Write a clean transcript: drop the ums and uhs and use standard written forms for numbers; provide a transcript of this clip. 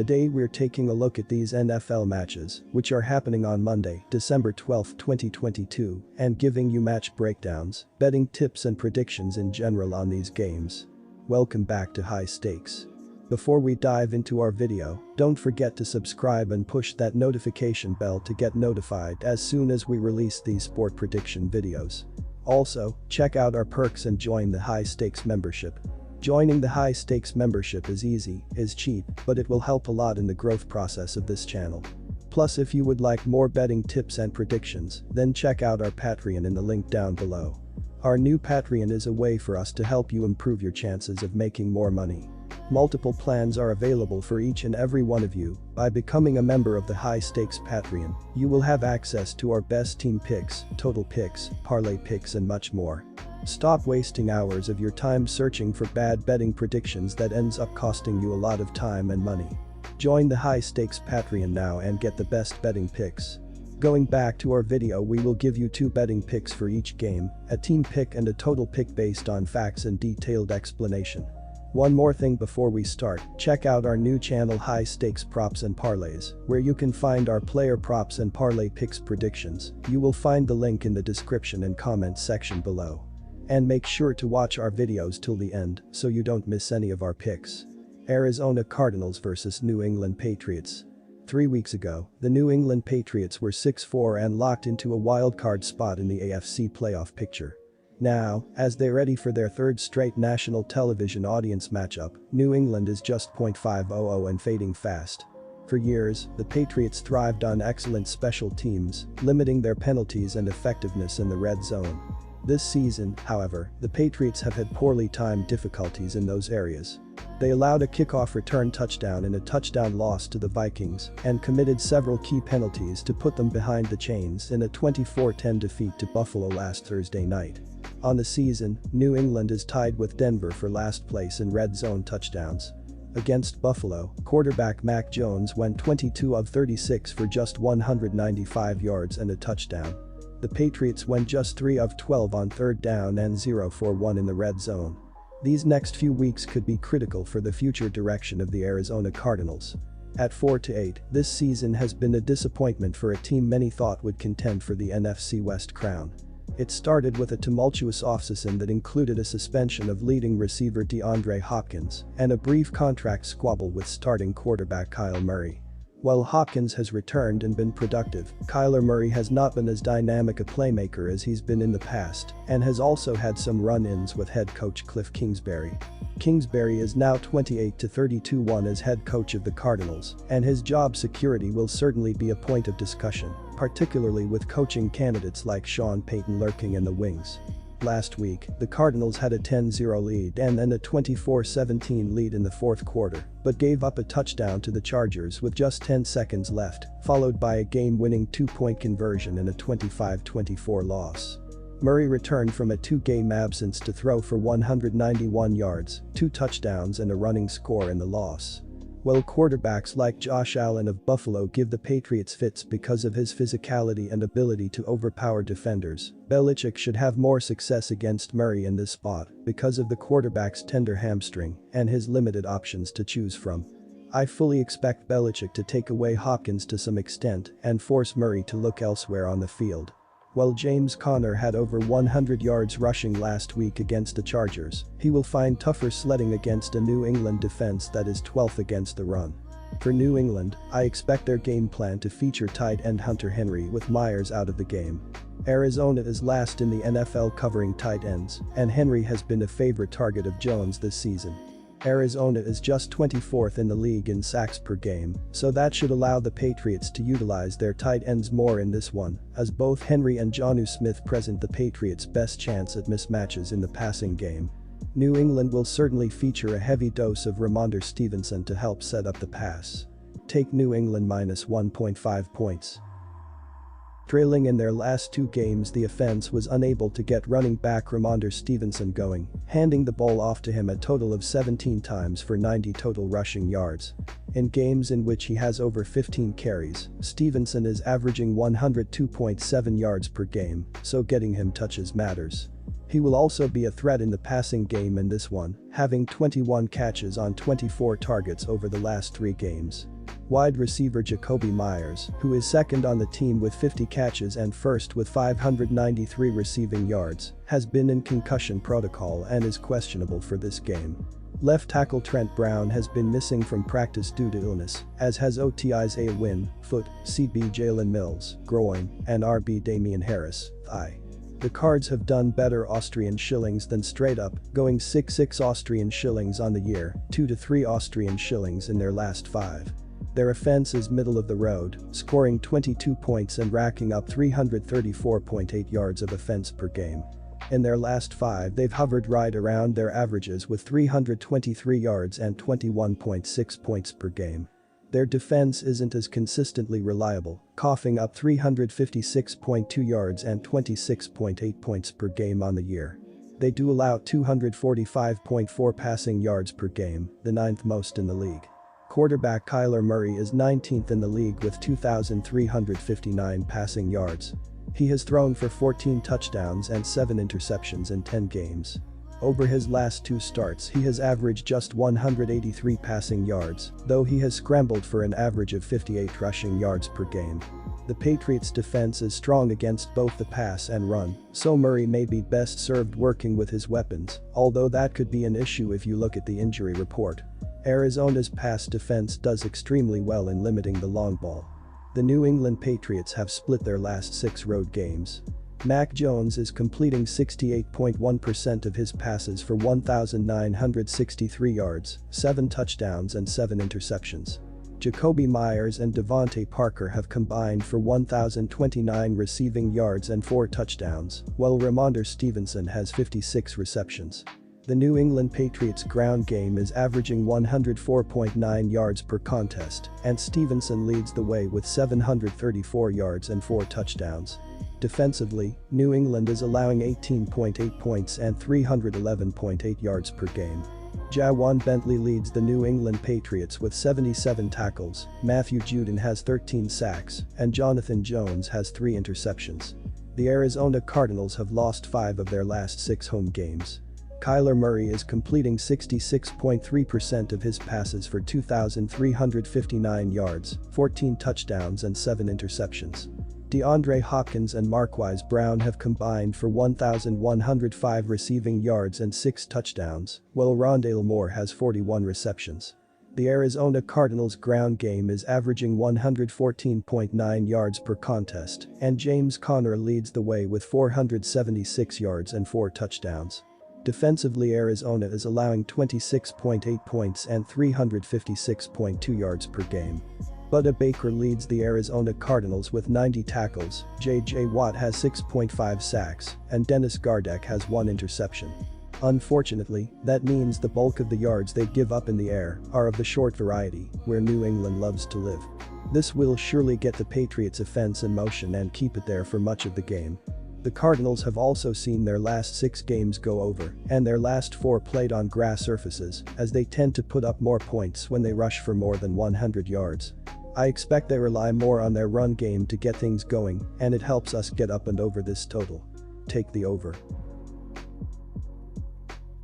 Today we're taking a look at these NFL matches, which are happening on Monday, December 12, 2022, and giving you match breakdowns, betting tips and predictions in general on these games. Welcome back to High Stakes. Before we dive into our video, don't forget to subscribe and push that notification bell to get notified as soon as we release these sport prediction videos. Also, check out our perks and join the High Stakes membership. Joining the High Stakes membership is easy, is cheap, but it will help a lot in the growth process of this channel. Plus, if you would like more betting tips and predictions, then check out our Patreon in the link down below. Our new Patreon is a way for us to help you improve your chances of making more money. Multiple plans are available for each and every one of you. By becoming a member of the High Stakes Patreon, you will have access to our best team picks, total picks, parlay picks and much more. Stop wasting hours of your time searching for bad betting predictions that ends up costing you a lot of time and money. Join the High Stakes Patreon now and get the best betting picks. Going back to our video, we will give you 2 betting picks for each game, a team pick and a total pick based on facts and detailed explanation. One more thing before we start, check out our new channel High Stakes Props and Parlays, where you can find our player props and parlay picks predictions. You will find the link in the description and comments section below. And make sure to watch our videos till the end so you don't miss any of our picks. Arizona Cardinals vs New England Patriots. 3 weeks ago, the New England Patriots were 6-4 and locked into a wildcard spot in the AFC playoff picture. Now, as they're ready for their 3rd straight national television audience matchup, New England is just .500 and fading fast. For years, the Patriots thrived on excellent special teams, limiting their penalties and effectiveness in the red zone. This season, however, the Patriots have had poorly timed difficulties in those areas. They allowed a kickoff return touchdown in a touchdown loss to the Vikings and committed several key penalties to put them behind the chains in a 24-10 defeat to Buffalo last Thursday night. On the season, New England is tied with Denver for last place in red zone touchdowns. Against Buffalo, quarterback Mac Jones went 22 of 36 for just 195 yards and a touchdown. The Patriots went just 3 of 12 on 3rd down and 0 for 1 in the red zone. These next few weeks could be critical for the future direction of the Arizona Cardinals. At 4-8, this season has been a disappointment for a team many thought would contend for the NFC West crown. It started with a tumultuous offseason that included a suspension of leading receiver DeAndre Hopkins and a brief contract squabble with starting quarterback Kyler Murray. While Hopkins has returned and been productive, Kyler Murray has not been as dynamic a playmaker as he's been in the past and has also had some run-ins with head coach Cliff Kingsbury. Kingsbury is now 28-32 as head coach of the Cardinals, and his job security will certainly be a point of discussion, particularly with coaching candidates like Sean Payton lurking in the wings. Last week, the Cardinals had a 10-0 lead and then a 24-17 lead in the 4th quarter, but gave up a touchdown to the Chargers with just 10 seconds left, followed by a game-winning 2-point conversion in a 25-24 loss. Murray returned from a 2-game absence to throw for 191 yards, 2 touchdowns and a running score in the loss. While quarterbacks like Josh Allen of Buffalo give the Patriots fits because of his physicality and ability to overpower defenders, Belichick should have more success against Murray in this spot because of the quarterback's tender hamstring and his limited options to choose from. I fully expect Belichick to take away Hopkins to some extent and force Murray to look elsewhere on the field. While James Conner had over 100 yards rushing last week against the Chargers, he will find tougher sledding against a New England defense that is 12th against the run. For New England, I expect their game plan to feature tight end Hunter Henry with Myers out of the game. Arizona is last in the NFL covering tight ends, and Henry has been a favorite target of Jones this season. Arizona is just 24th in the league in sacks per game, so that should allow the Patriots to utilize their tight ends more in this one, as both Henry and Jonnu Smith present the Patriots' best chance at mismatches in the passing game. New England will certainly feature a heavy dose of Ramondre Stevenson to help set up the pass. Take New England minus 1.5 points. Trailing in their last 2 games, the offense was unable to get running back Ramondre Stevenson going, handing the ball off to him a total of 17 times for 90 total rushing yards. In games in which he has over 15 carries, Stevenson is averaging 102.7 yards per game, so getting him touches matters. He will also be a threat in the passing game in this one, having 21 catches on 24 targets over the last 3 games. Wide receiver Jakobi Meyers, who is second on the team with 50 catches and first with 593 receiving yards, has been in concussion protocol and is questionable for this game. Left tackle Trent Brown has been missing from practice due to illness, as has OTI's A. Wynn, foot, CB Jalen Mills, groin, and RB Damian Harris, thigh. The Cards have done better Austrian shillings than straight up, going 6-6 Austrian shillings on the year, 2-3 Austrian shillings in their last 5. Their offense is middle of the road, scoring 22 points and racking up 334.8 yards of offense per game. In their last 5 they've hovered right around their averages with 323 yards and 21.6 points per game. Their defense isn't as consistently reliable, coughing up 356.2 yards and 26.8 points per game on the year. They do allow 245.4 passing yards per game, the 9th most in the league. Quarterback Kyler Murray is 19th in the league with 2,359 passing yards. He has thrown for 14 touchdowns and 7 interceptions in 10 games. Over his last 2 starts he has averaged just 183 passing yards, though he has scrambled for an average of 58 rushing yards per game. The Patriots' defense is strong against both the pass and run, so Murray may be best served working with his weapons, although that could be an issue if you look at the injury report. Arizona's pass defense does extremely well in limiting the long ball. The New England Patriots have split their last 6 road games. Mac Jones is completing 68.1% of his passes for 1,963 yards, 7 touchdowns and 7 interceptions. Jakobi Meyers and Devontae Parker have combined for 1,029 receiving yards and 4 touchdowns, while Ramondre Stevenson has 56 receptions. The New England Patriots' ground game is averaging 104.9 yards per contest, and Stevenson leads the way with 734 yards and 4 touchdowns. Defensively, New England is allowing 18.8 points and 311.8 yards per game. Jawan Bentley leads the New England Patriots with 77 tackles, Matthew Judon has 13 sacks, and Jonathan Jones has 3 interceptions. The Arizona Cardinals have lost 5 of their last 6 home games. Kyler Murray is completing 66.3% of his passes for 2,359 yards, 14 touchdowns and 7 interceptions. DeAndre Hopkins and Marquise Brown have combined for 1,105 receiving yards and 6 touchdowns, while Rondale Moore has 41 receptions. The Arizona Cardinals' ground game is averaging 114.9 yards per contest, and James Conner leads the way with 476 yards and 4 touchdowns. Defensively, Arizona is allowing 26.8 points and 356.2 yards per game. Budda Baker leads the Arizona Cardinals with 90 tackles, J.J. Watt has 6.5 sacks, and Dennis Gardeck has 1 interception. Unfortunately, that means the bulk of the yards they give up in the air are of the short variety, where New England loves to live. This will surely get the Patriots' offense in motion and keep it there for much of the game. The Cardinals have also seen their last 6 games go over, and their last 4 played on grass surfaces, as they tend to put up more points when they rush for more than 100 yards. I expect they rely more on their run game to get things going, and it helps us get up and over this total. Take the over.